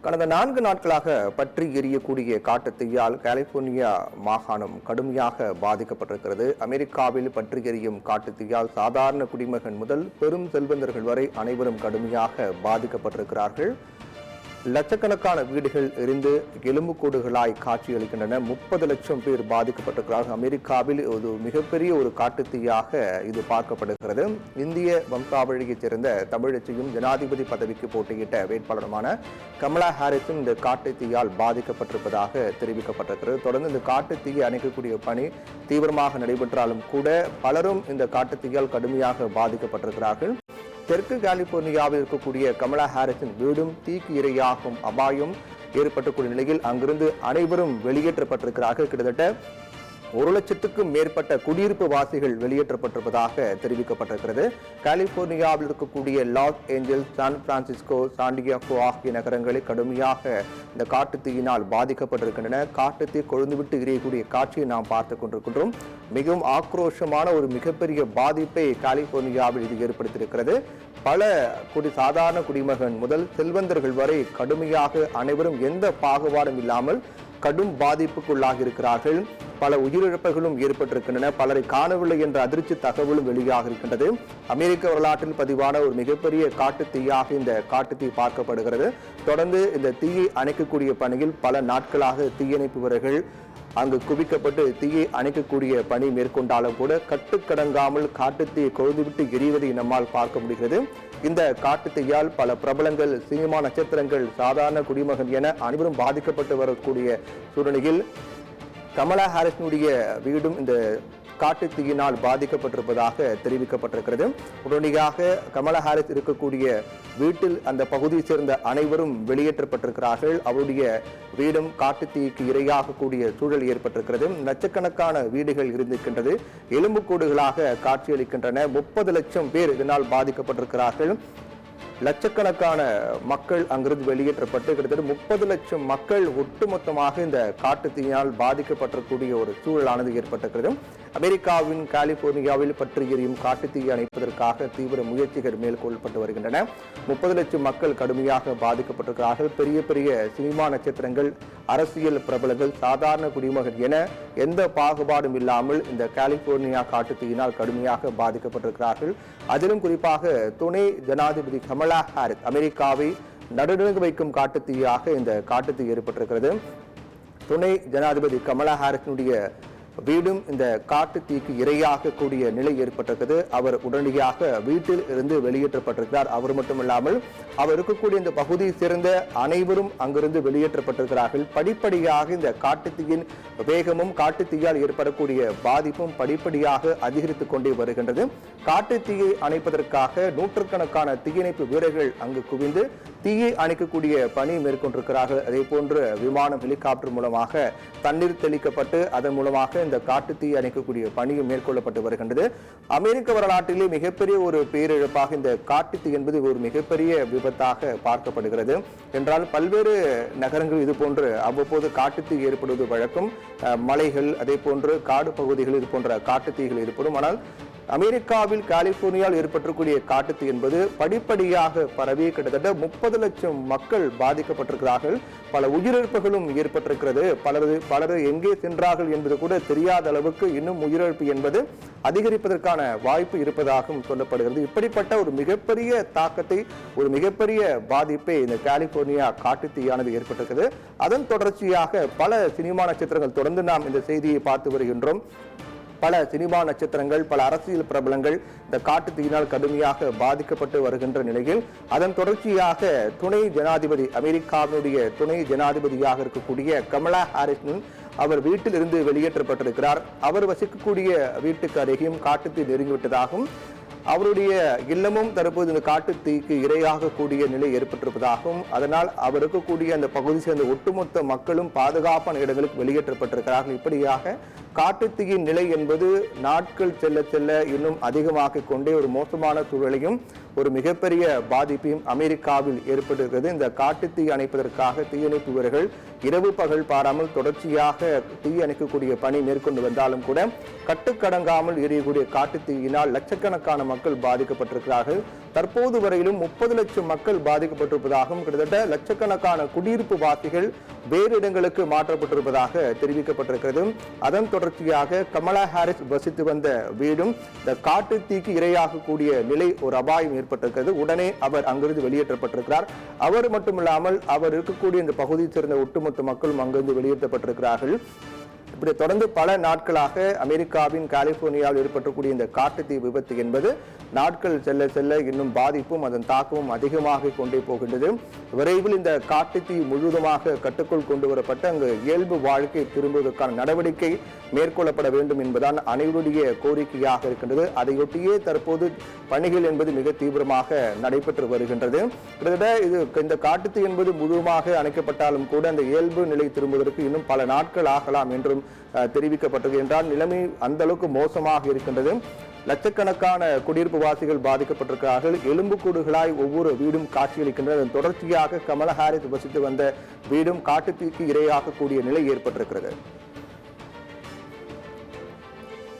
கடந்த 4 நாட்களாக பற்றி எரியக்கூடிய காட்டுத்தீயால் கலிபோர்னியா மாகாணம் கடுமையாக பாதிக்கப்பட்டிருக்கிறது. அமெரிக்காவில் பற்றி எரியும் காட்டுத்தீயால் சாதாரண குடிமகன் முதல் பெரும் செல்வந்தர்கள் வரை அனைவரும் கடுமையாக பாதிக்கப்பட்டிருக்கிறார்கள். லட்சக்கணக்கான வீடுகள் எரிந்து எலும்புக்கூடுகளாய் காட்சியளிக்கின்றன. 30 லட்சம் பேர் பாதிக்கப்பட்டிருக்கிறார்கள். அமெரிக்காவில் ஒரு மிகப்பெரிய ஒரு காட்டுத்தீயாக இது பார்க்கப்படுகிறது. இந்திய வம்சாவழியைச் சேர்ந்த தமிழச்சியும் ஜனாதிபதி பதவிக்கு போட்டியிட்ட வேட்பாளருமான கமலா ஹாரிஸும் இந்த காட்டுத்தீயால் பாதிக்கப்பட்டிருப்பதாக தெரிவிக்கப்பட்டிருக்கிறது. தொடர்ந்து இந்த காட்டுத்தீயை அணைக்கக்கூடிய பணி தீவிரமாக நடைபெற்றாலும் கூட பலரும் இந்த காட்டுத்தீயால் கடுமையாக பாதிக்கப்பட்டிருக்கிறார்கள். தெற்கு கலிபோர்னியாவில் இருக்கக்கூடிய கமலா ஹாரிஸின் வீடும் தீக்கு இரையாகும் அபாயம் ஏற்பட்டக்கூடிய நிலையில் அங்கிருந்து அனைவரும் வெளியேற்றப்பட்டிருக்கிறார்கள். கிட்டத்தட்ட 1 லட்சத்துக்கும் மேற்பட்ட குடியிருப்பு வாசிகள் வெளியேற்றப்பட்டிருப்பதாக தெரிவிக்கப்பட்டிருக்கிறது. கலிபோர்னியாவில் இருக்கக்கூடிய Los Angeles, San Francisco, San Diego ஆகிய நகரங்களில் கடுமையாக இந்த காட்டுத்தீயினால் பாதிக்கப்பட்டிருக்கின்றன. காட்டுத்தீ கொழுந்துவிட்டு எரியக்கூடிய காட்சியை நாம் பார்த்துக் கொண்டிருக்கின்றோம். மிகவும் ஆக்ரோஷமான ஒரு மிகப்பெரிய பாதிப்பை கலிபோர்னியாவில் இது ஏற்படுத்தியிருக்கிறது. பல சாதாரண குடிமகன் முதல் செல்வந்தர்கள் வரை கடுமையாக அனைவரும் எந்த பாகுபாடும் இல்லாமல் கடும் பாதிப்புக்குள்ளாகி இருக்கிறார்கள். பல உயிரிழப்புகளும் ஏற்பட்டிருக்கின்றன. பலரை காணவில்லை என்ற அதிர்ச்சி தகவலும் வெளியாக இருக்கின்றது. அமெரிக்க வரலாற்றில் பதிவான ஒரு மிகப்பெரிய காட்டுத்தீயாக இந்த காட்டுத்தீ பார்க்கப்படுகிறது. தொடர்ந்து இந்த தீயை அணைக்கக்கூடிய பணியில் பல நாட்களாக தீயணைப்பு வீரர்கள் அங்கு குவிக்கப்பட்டு தீயை அணைக்கக்கூடிய பணி மேற்கொண்டாலும் கூட கட்டுக்கடங்காமல் காட்டுத்தீயை கொழுந்துவிட்டு எரிவதை நம்மால் பார்க்க முடிகிறது. இந்த காட்டுத்தீயால் பல பிரபலங்கள், சினிமா நட்சத்திரங்கள், சாதாரண குடிமகன் என அனைவரும் பாதிக்கப்பட்டு வரக்கூடிய சூழ்நிலையில் கமலா ஹாரிஸினுடைய வீடும் இந்த காட்டுத்தீயினால் பாதிக்கப்பட்டிருப்பதாக தெரிவிக்கப்பட்டிருக்கிறது. உடனடியாக கமலா ஹாரிஸ் இருக்கக்கூடிய வீட்டில் அந்த பகுதியை சேர்ந்த அனைவரும் வெளியேற்றப்பட்டிருக்கிறார்கள். அவருடைய வீடும் காட்டுத்தீக்கு இரையாகக்கூடிய சூழல் ஏற்பட்டிருக்கிறது. லட்சக்கணக்கான வீடுகள் இருந்திருக்கின்றது. எலும்புக்கூடுகளாக காட்சியளிக்கின்றன. 30 லட்சம் பேர் இதனால் பாதிக்கப்பட்டிருக்கிறார்கள். லட்சக்கணக்கான மக்கள் அங்கிருந்து வெளியேற்றப்பட்டு கிட்டத்தட்ட 30 லட்சம் மக்கள் ஒட்டுமொத்தமாக இந்த காட்டுத்தீயினால் பாதிக்கப்பட்டிருக்கூடிய ஒரு சூழலானது ஏற்பட்டிருக்கிறது. அமெரிக்காவின் கலிபோர்னியாவில் பற்றி எரியும் காட்டுத்தீயை அணைப்பதற்காக தீவிர முயற்சிகள் மேற்கொள்ளப்பட்டு வருகின்றன. 30 லட்சம் மக்கள் கடுமையாக பாதிக்கப்பட்டிருக்கிறார்கள். பெரிய பெரிய சினிமா நட்சத்திரங்கள், அரசியல் பிரபலங்கள், சாதாரண குடிமகன் என எந்த பாகுபாடும் இல்லாமல் இந்த கலிபோர்னியா காட்டுத்தீயினால் கடுமையாக பாதிக்கப்பட்டிருக்கிறார்கள். அதிலும் குறிப்பாக துணை ஜனாதிபதி கமலா ஹாரிஸ் அமெரிக்காவை நடுநடுங்க வைக்கும் காட்டுத்தீயாக இந்த காட்டுத்தீ ஏற்பட்டிருக்கிறது. துணை ஜனாதிபதி கமலா ஹாரிஸினுடைய வீடும் இந்த காட்டுத்தீக்கு இரையாக கூடிய நிலை ஏற்பட்டிருக்கிறது. அவர் உடனடியாக வீட்டில் இருந்து வெளியேற்றப்பட்டிருக்கிறார். அவர் மட்டுமில்லாமல் அவர் இருக்கக்கூடிய இந்த பகுதியை சேர்ந்த அனைவரும் அங்கிருந்து வெளியேற்றப்பட்டிருக்கிறார்கள். படிப்படியாக இந்த காட்டுத்தீயின் வேகமும் காட்டுத்தீயால் ஏற்படக்கூடிய பாதிப்பும் படிப்படியாக அதிகரித்துக் கொண்டே வருகின்றது. காட்டுத்தீயை அணைப்பதற்காக நூற்றுக்கணக்கான தீயணைப்பு வீரர்கள் அங்கு குவிந்து தீயை அணைக்கக்கூடிய பணி மேற்கொண்டிருக்கிறார்கள். அதே போன்று விமானம், ஹெலிகாப்டர் மூலமாக தண்ணீர் தெளிக்கப்பட்டு அதன் மூலமாக இந்த காட்டுத்தீ அணைக்கக்கூடிய பணியும் மேற்கொள்ளப்பட்டு வருகின்றது. அமெரிக்க வரலாற்றிலே மிகப்பெரிய ஒரு பேரிழப்பாக இந்த காட்டுத்தீ என்பது ஒரு மிகப்பெரிய விபத்தாக பார்க்கப்படுகிறது. என்றால் பல்வேறு நகரங்கள் இது போன்று அவ்வப்போது காட்டுத்தீ ஏற்படுவது வழக்கம். மலைகள், அதே போன்று காடு பகுதிகள் இது போன்ற காட்டுத்தீகள் ஏற்படும். ஆனால் அமெரிக்காவில் கலிபோர்னியாவில் ஏற்பட்டிருக்கூடிய காட்டுத்தீ என்பது படிப்படியாக பரவி கிட்டத்தட்ட 30 லட்சம் மக்கள் பாதிக்கப்பட்டிருக்கிறார்கள். பல உயிரிழப்புகளும் ஏற்பட்டிருக்கிறது. பலர் எங்கே சென்றார்கள் என்பது கூட தெரியாத அளவுக்கு இன்னும் உயிரிழப்பு என்பது அதிகரிப்பதற்கான வாய்ப்பு இருப்பதாகவும் சொல்லப்படுகிறது. இப்படிப்பட்ட ஒரு மிகப்பெரிய தாக்கத்தை, ஒரு மிகப்பெரிய பாதிப்பை இந்த கலிபோர்னியா காட்டுத்தீயானது ஏற்பட்டிருக்கிறது. அதன் தொடர்ச்சியாக பல சினிமா நட்சத்திரங்கள் தொடர்ந்து நாம் இந்த செய்தியை பார்த்து வருகின்றோம். பல சினிமா நட்சத்திரங்கள், பல அரசியல் பிரபலங்கள் இந்த காட்டுத்தீயினால் கடுமையாக பாதிக்கப்பட்டு வருகின்ற நிலையில் அதன் தொடர்ச்சியாக துணை ஜனாதிபதி, அமெரிக்காவினுடைய துணை ஜனாதிபதியாக இருக்கக்கூடிய கமலா ஹாரிஸ் அவர் வீட்டில் இருந்து வெளியேற்றப்பட்டிருக்கிறார். அவர் வசிக்கக்கூடிய வீட்டுக்கு அருகேயும் காட்டுத்தீ நெருங்கிவிட்டதாகவும் அவருடைய இல்லமும் தற்போது இந்த காட்டுத்தீக்கு இரையாக கூடிய நிலை ஏற்பட்டிருப்பதாகவும் அதனால் அவர் இருக்கக்கூடிய அந்த பகுதி சேர்ந்த ஒட்டுமொத்த மக்களும் பாதுகாப்பான இடங்களுக்கு வெளியேற்றப்பட்டிருக்கிறார்கள். இப்படியாக காட்டுத்தீயின் நிலை என்பது நாட்கள் செல்ல செல்ல இன்னும் அதிகமாக்கிக் கொண்டே ஒரு மோசமான சூழலையும் ஒரு மிகப்பெரிய பாதிப்பையும் அமெரிக்காவில் ஏற்பட்டிருக்கிறது. இந்த காட்டுத்தீ அணைப்பதற்காக தீயணைப்பு வீரர்கள் இரவு பகல் பாராமல் தொடர்ச்சியாக தீ அணைக்கக்கூடிய பணி மேற்கொண்டு வந்தாலும் கூட கட்டுக்கடங்காமல் எரியக்கூடிய காட்டு தீயினால் லட்சக்கணக்கான மக்கள் பாதிக்கப்பட்டிருக்கிறார்கள். தற்போது வரையிலும் 30 லட்சம் மக்கள் பாதிக்கப்பட்டிருப்பதாகவும் கிட்டத்தட்ட லட்சக்கணக்கான குடியிருப்பு வாசிகள் வேறு இடங்களுக்கு மாற்றப்பட்டிருப்பதாக தெரிவிக்கப்பட்டிருக்கிறது. அதன் தொடர்ச்சியாக கமலா ஹாரிஸ் வசித்து வந்த வீடும் இந்த காட்டு தீக்கு இரையாகக்கூடிய நிலை ஒரு அபாயம் ஏற்பட்டிருக்கிறது. உடனே அவர் அங்கிருந்து வெளியேற்றப்பட்டிருக்கிறார். அவர் மட்டுமில்லாமல் அவர் இருக்கக்கூடிய இந்த பகுதியைச் சேர்ந்த ஒட்டுமொத்த மக்களும் அங்கிருந்து வெளியேற்றப்பட்டிருக்கிறார்கள். இப்படி தொடர்ந்து பல நாட்களாக அமெரிக்காவின் கலிபோர்னியாவில் ஏற்பட்டக்கூடிய இந்த காட்டுத்தீ விபத்து என்பது நாட்கள் செல்ல செல்ல இன்னும் பாதிப்பும் அதன் தாக்கமும் அதிகமாக கொண்டே போகின்றது. விரைவில் இந்த காட்டுத்தீ முழுவதுமாக கட்டுக்குள் கொண்டு வரப்பட்டு அங்கு இயல்பு வாழ்க்கை திரும்புவதற்கான நடவடிக்கை மேற்கொள்ளப்பட வேண்டும் என்பதுதான் அனைவருடைய கோரிக்கையாக இருக்கின்றது. அதையொட்டியே தற்போது பணிகள் என்பது மிக தீவிரமாக நடைபெற்று வருகின்றது. கிட்டத்தட்ட இந்த காட்டுத்தீ என்பது முழுவதுமாக அணைக்கப்பட்டாலும் கூட அந்த இயல்பு நிலை திரும்புவதற்கு இன்னும் பல நாட்கள் ஆகலாம் என்றும் தெரிவிக்கப்பட்டது. என்றால் நிலைமை அந்த அளவுக்கு மோசமாக இருக்கின்றது. லட்சக்கணக்கான குடியிருப்பு வாசிகள் பாதிக்கப்பட்டிருக்கிறார்கள். எலும்புக்கூடுகளாய் ஒவ்வொரு வீடும் காட்சியளிக்கின்றது. அதன் தொடர்ச்சியாக கமலா ஹாரிஸ் வசித்து வந்த வீடும் காட்டுத்தீக்கு இரையாகக்கூடிய நிலை ஏற்பட்டிருக்கிறது.